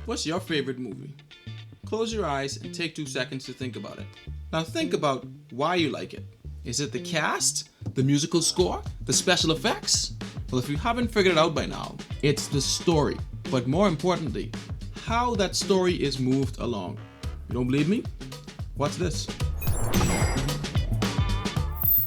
What's your favorite movie? Close your eyes and take 2 seconds to think about it. Now think about why you like it. Is it the cast, the musical score, the special effects? Well, if you haven't figured it out by now, it's the story. But more importantly, how that story is moved along. You don't believe me? Watch this.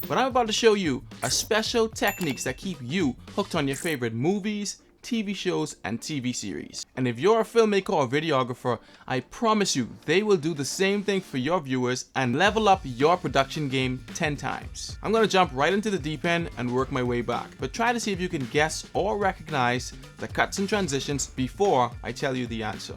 What I'm about to show you are special techniques that keep you hooked on your favorite movies, TV shows, and TV series. And if you're a filmmaker or videographer, I promise you they will do the same thing for your viewers and level up your production game 10 times. I'm gonna jump right into the deep end and work my way back, but try to see if you can guess or recognize the cuts and transitions before I tell you the answer.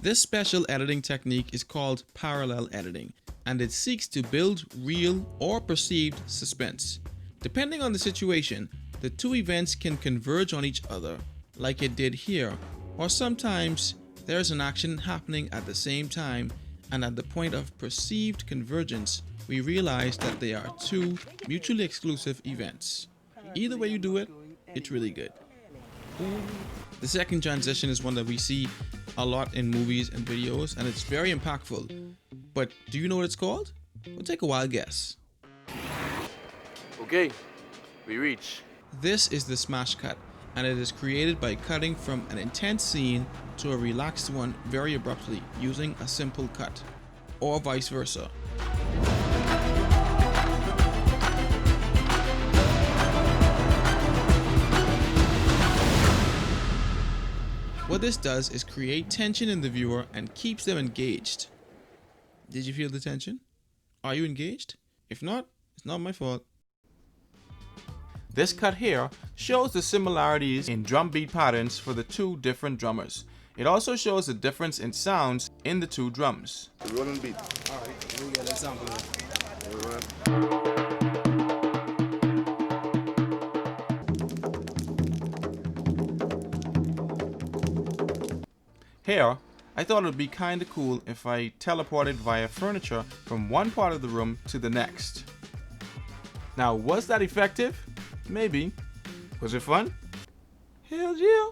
This special editing technique is called parallel editing, and it seeks to build real or perceived suspense. Depending on the situation, the two events can converge on each other, like it did here, or sometimes there's an action happening at the same time, and at the point of perceived convergence, we realize that they are two mutually exclusive events. Either way you do it, it's really good. The second transition is one that we see a lot in movies and videos, and it's very impactful. But do you know what it's called? We'll take a wild guess. Okay, we reach. This is the smash cut, and it is created by cutting from an intense scene to a relaxed one very abruptly using a simple cut, or vice versa. What this does is create tension in the viewer and keeps them engaged. Did you feel the tension? Are you engaged? If not, it's not my fault. This cut here shows the similarities in drum beat patterns for the two different drummers. It also shows the difference in sounds in the two drums. Rolling beat. Alright, we get an example here. Here, I thought it would be kinda cool if I teleported via furniture from one part of the room to the next. Now, was that effective? Maybe. Was it fun? Hell yeah!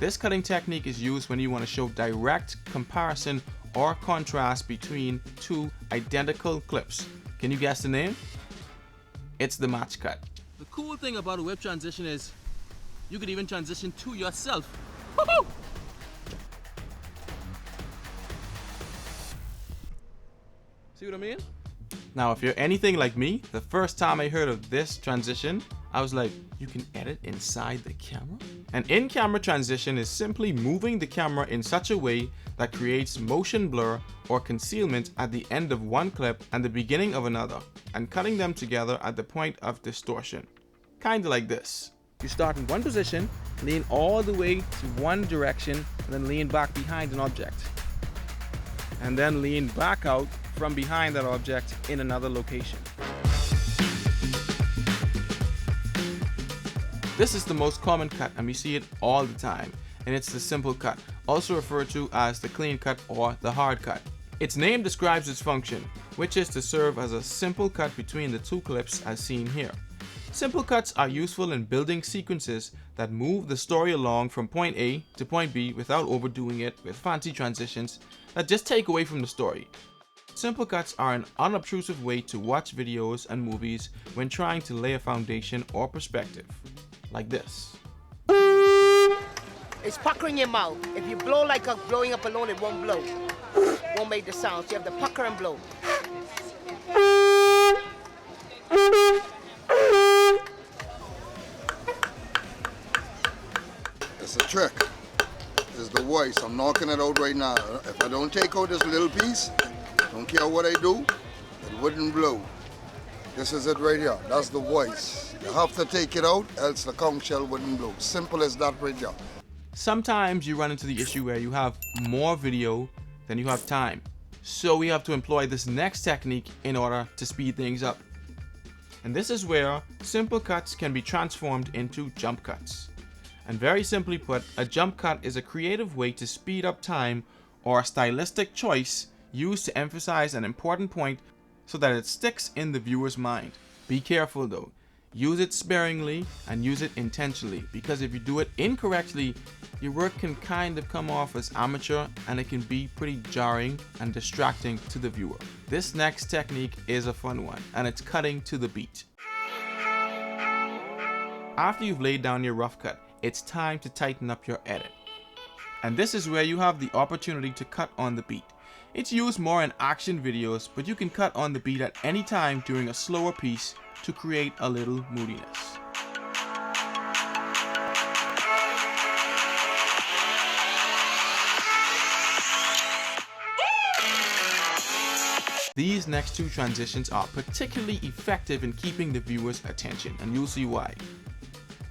This cutting technique is used when you want to show direct comparison or contrast between two identical clips. Can you guess the name? It's the match cut. The cool thing about a whip transition is you could even transition to yourself. Woo-hoo! See what I mean? Now, if you're anything like me, the first time I heard of this transition, I was like, you can edit inside the camera? An in-camera transition is simply moving the camera in such a way that creates motion blur or concealment at the end of one clip and the beginning of another, and cutting them together at the point of distortion. Kinda like this. You start in one position, lean all the way to one direction, and then lean back behind an object. And then lean back out from behind that object in another location. This is the most common cut, and we see it all the time, and it's the simple cut, also referred to as the clean cut or the hard cut. Its name describes its function, which is to serve as a simple cut between the two clips as seen here. Simple cuts are useful in building sequences that move the story along from point A to point B without overdoing it with fancy transitions that just take away from the story. Simple cuts are an unobtrusive way to watch videos and movies when trying to lay a foundation or perspective. Like this. It's pucker in your mouth. If you blow like a blowing up balloon, it won't blow. Won't make the sound. So you have to pucker and blow. It's a trick. It's the voice. I'm knocking it out right now. If I don't take out this little piece, don't care what I do, it wouldn't blow. This is it right here. That's the voice. You have to take it out, else the conch shell wouldn't blow. Simple as that right there. Sometimes you run into the issue where you have more video than you have time. So we have to employ this next technique in order to speed things up. And this is where simple cuts can be transformed into jump cuts. And very simply put, a jump cut is a creative way to speed up time or a stylistic choice used to emphasize an important point so that it sticks in the viewer's mind. Be careful though. Use it sparingly and use it intentionally, because if you do it incorrectly, your work can kind of come off as amateur and it can be pretty jarring and distracting to the viewer. This next technique is a fun one, and it's cutting to the beat. After you've laid down your rough cut, it's time to tighten up your edit. And this is where you have the opportunity to cut on the beat. It's used more in action videos, but you can cut on the beat at any time during a slower piece to create a little moodiness. These next two transitions are particularly effective in keeping the viewer's attention, and you'll see why.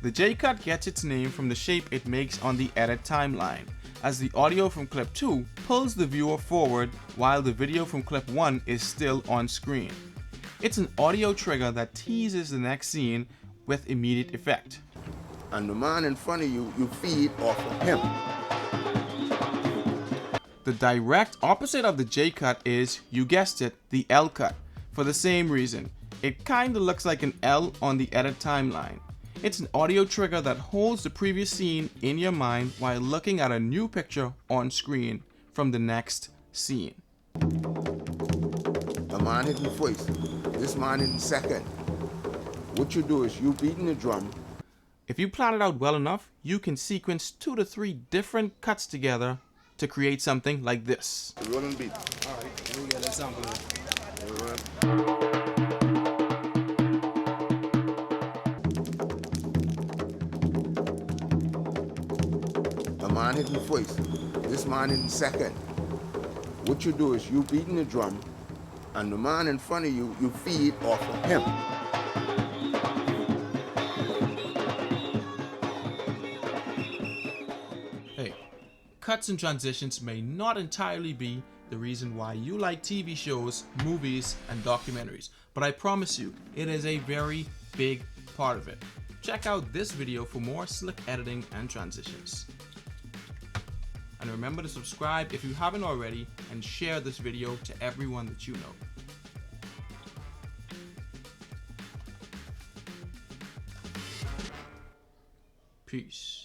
The J-cut gets its name from the shape it makes on the edit timeline, as the audio from clip 2 pulls the viewer forward while the video from clip 1 is still on screen. It's an audio trigger that teases the next scene with immediate effect. And the man in front of you, you feed off of him. The direct opposite of the J-cut is, you guessed it, the L-cut, for the same reason. It kinda looks like an L on the edit timeline. It's an audio trigger that holds the previous scene in your mind while looking at a new picture on screen from the next scene. The man hitting first, this man hitting second. What you do is you beating the drum. If you plan it out well enough, you can sequence 2 to 3 different cuts together to create something like this. The rolling beat. Alright, we get an example of it. The man hitting first, this man hitting second. What you do is you beating the drum, and the man in front of you, you feed off of him. Hey, cuts and transitions may not entirely be the reason why you like TV shows, movies, and documentaries, but I promise you, it is a very big part of it. Check out this video for more slick editing and transitions. And remember to subscribe if you haven't already, and share this video to everyone that you know. Peace.